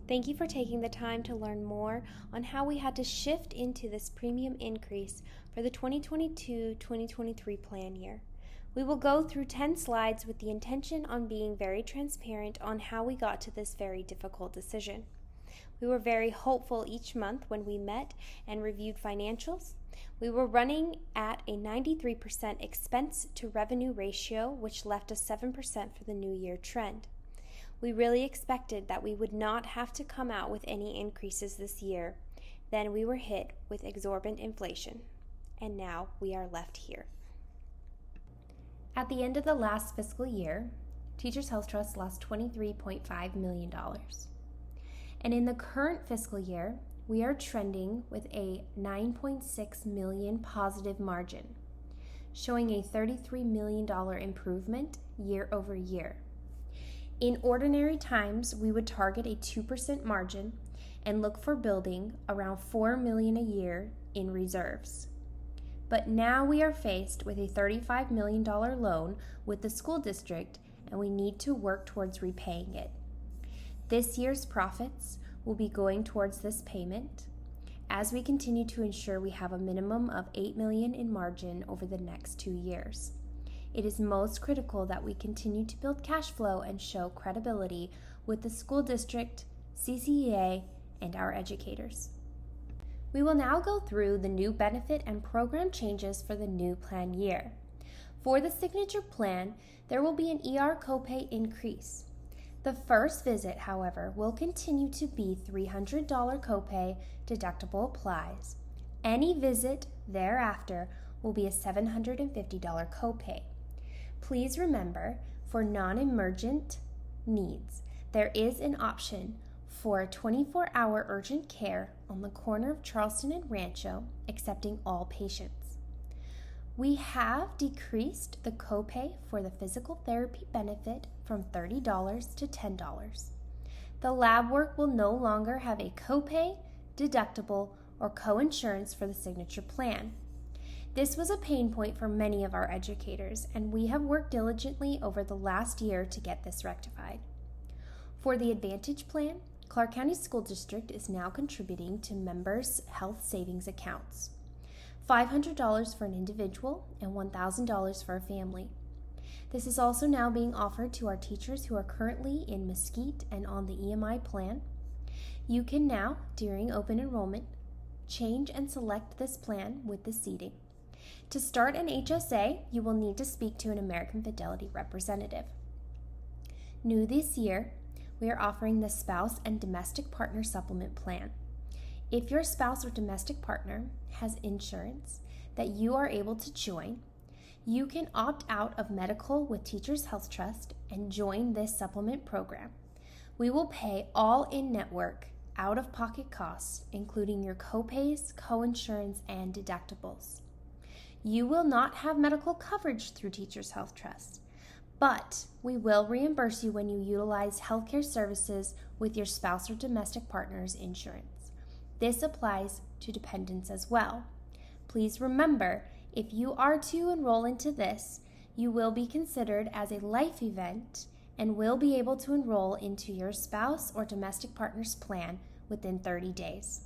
Thank you for taking the time to learn more on how we had to shift into this premium increase for the 2022-2023 plan year. We will go through 10 slides with the intention on being very transparent on how we got to this very difficult decision. We were very hopeful each month when we met and reviewed financials. We were running at a 93% expense to revenue ratio, which left us 7% for the new year trend. We really expected that we would not have to come out with any increases this year. Then we were hit with exorbitant inflation, and now we are left here. At the end of the last fiscal year, Teachers Health Trust lost $23.5 million. And in the current fiscal year, we are trending with a $9.6 million positive margin, showing a $33 million improvement year over year. In ordinary times, we would target a 2% margin and look for building around $4 million a year in reserves. But now we are faced with a $35 million loan with the school district, and we need to work towards repaying it. This year's profits will be going towards this payment as we continue to ensure we have a minimum of $8 million in margin over the next 2 years. It is most critical that we continue to build cash flow and show credibility with the school district, CCEA, and our educators. We will now go through the new benefit and program changes for the new plan year. For the signature plan, there will be an ER copay increase. The first visit, however, will continue to be $300 copay, deductible applies. Any visit thereafter will be a $750 copay. Please remember, for non-emergent needs, there is an option for 24-hour urgent care on the corner of Charleston and Rancho, accepting all patients. We have decreased the copay for the physical therapy benefit from $30 to $10. The lab work will no longer have a copay, deductible, or coinsurance for the signature plan. This was a pain point for many of our educators, and we have worked diligently over the last year to get this rectified. For the Advantage plan, Clark County School District is now contributing to members' health savings accounts. $500 for an individual and $1,000 for a family. This is also now being offered to our teachers who are currently in Mesquite and on the EMI plan. You can now, during open enrollment, change and select this plan with the seating. To start an HSA, you will need to speak to an American Fidelity representative. New this year, we are offering the Spouse and Domestic Partner Supplement Plan. If your spouse or domestic partner has insurance that you are able to join, you can opt out of medical with Teachers Health Trust and join this supplement program. We will pay all in-network, out-of-pocket costs, including your copays, coinsurance, and deductibles. You will not have medical coverage through Teachers Health Trust, but we will reimburse you when you utilize healthcare services with your spouse or domestic partner's insurance. This applies to dependents as well. Please remember, if you are to enroll into this, you will be considered as a life event and will be able to enroll into your spouse or domestic partner's plan within 30 days.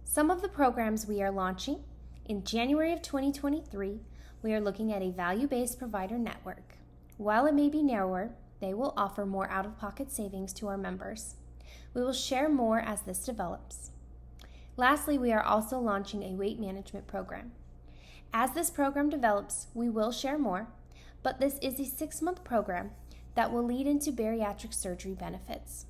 Some of the programs we are launching: in January of 2023, we are looking at a value-based provider network. While it may be narrower, they will offer more out-of-pocket savings to our members. We will share more as this develops. Lastly, we are also launching a weight management program. As this program develops, we will share more, but this is a 6-month program that will lead into bariatric surgery benefits.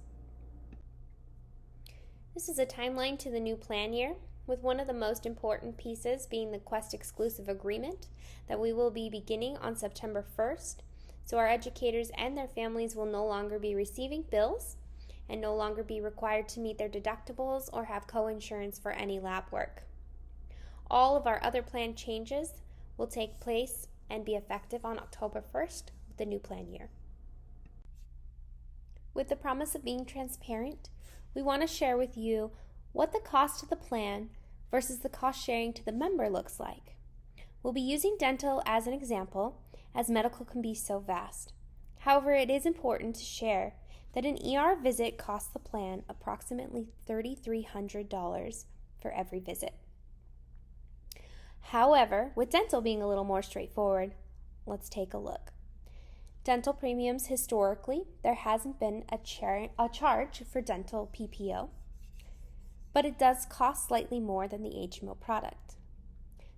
This is a timeline to the new plan year, with one of the most important pieces being the Quest exclusive agreement that we will be beginning on September 1st, so our educators and their families will no longer be receiving bills and no longer be required to meet their deductibles or have coinsurance for any lab work. All of our other plan changes will take place and be effective on October 1st with the new plan year. With the promise of being transparent, we want to share with you what the cost of the plan versus the cost sharing to the member looks like. We'll be using dental as an example, as medical can be so vast. However, it is important to share that an ER visit costs the plan approximately $3,300 for every visit. However, with dental being a little more straightforward, let's take a look. Dental premiums, historically, there hasn't been a charge for dental PPO, but it does cost slightly more than the HMO product.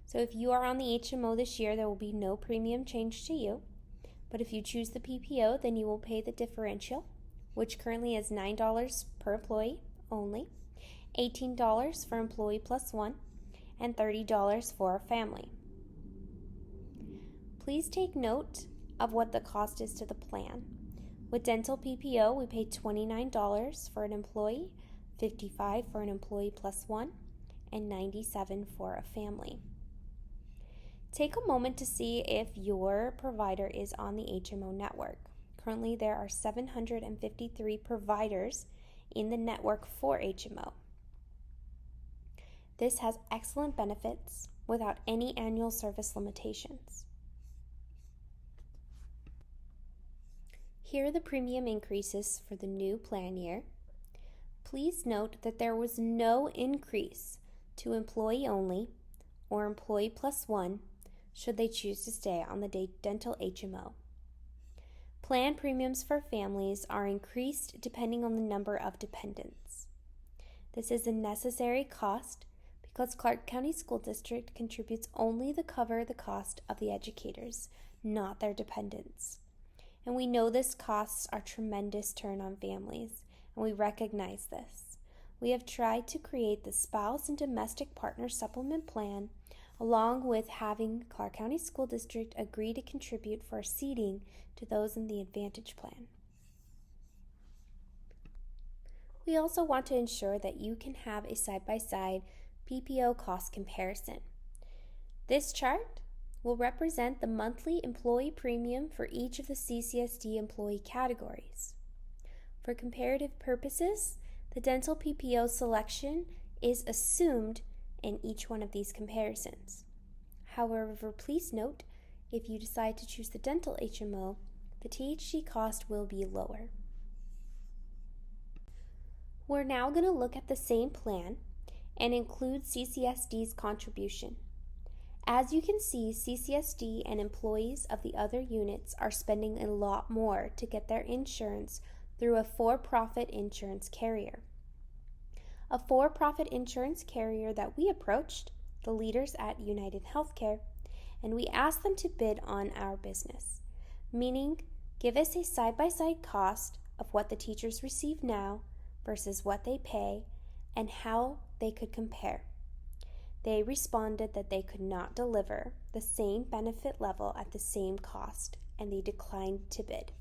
So if you are on the HMO this year, there will be no premium change to you, but if you choose the PPO, then you will pay the differential, which currently is $9 per employee only, $18 for employee plus one, and $30 for a family. Please take note of what the cost is to the plan. With dental PPO, we pay $29 for an employee, $55 for an employee plus one, and $97 for a family. Take a moment to see if your provider is on the HMO network. Currently, there are 753 providers in the network for HMO. This has excellent benefits without any annual service limitations. Here are the premium increases for the new plan year. Please note that there was no increase to employee only or employee plus one should they choose to stay on the dental HMO. Plan premiums for families are increased depending on the number of dependents. This is a necessary cost because Clark County School District contributes only to cover the cost of the educators, not their dependents. And we know this costs are tremendous turn on families, and we recognize this. We have tried to create the spouse and domestic partner supplement plan, along with having Clark County School District agree to contribute for seating to those in the Advantage plan. We also want to ensure that you can have a side-by-side PPO cost comparison. This chart will represent the monthly employee premium for each of the CCSD employee categories. For comparative purposes, the dental PPO selection is assumed in each one of these comparisons. However, please note, if you decide to choose the dental HMO, the THG cost will be lower. We're now going to look at the same plan and include CCSD's contribution. As you can see, CCSD and employees of the other units are spending a lot more to get their insurance through a for-profit insurance carrier. A for-profit insurance carrier that we approached, the leaders at United Healthcare, and we asked them to bid on our business, meaning give us a side-by-side cost of what the teachers receive now versus what they pay and how they could compare. They responded that they could not deliver the same benefit level at the same cost, and they declined to bid.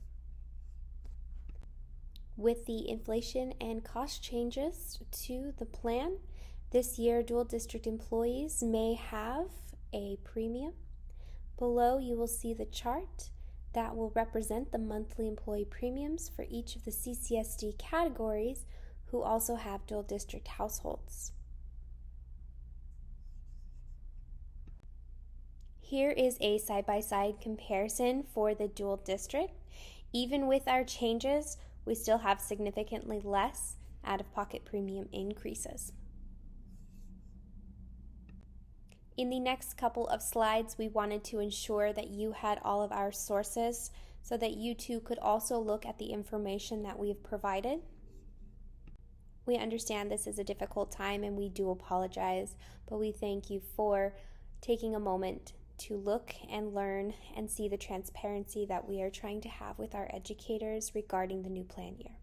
With the inflation and cost changes to the plan, this year dual district employees may have a premium. Below you will see the chart that will represent the monthly employee premiums for each of the CCSD categories who also have dual district households. Here is a side-by-side comparison for the dual district. Even with our changes, we still have significantly less out-of-pocket premium increases. In the next couple of slides, we wanted to ensure that you had all of our sources so that you too could also look at the information that we've provided. We understand this is a difficult time and we do apologize, but we thank you for taking a moment to look and learn and see the transparency that we are trying to have with our educators regarding the new plan year.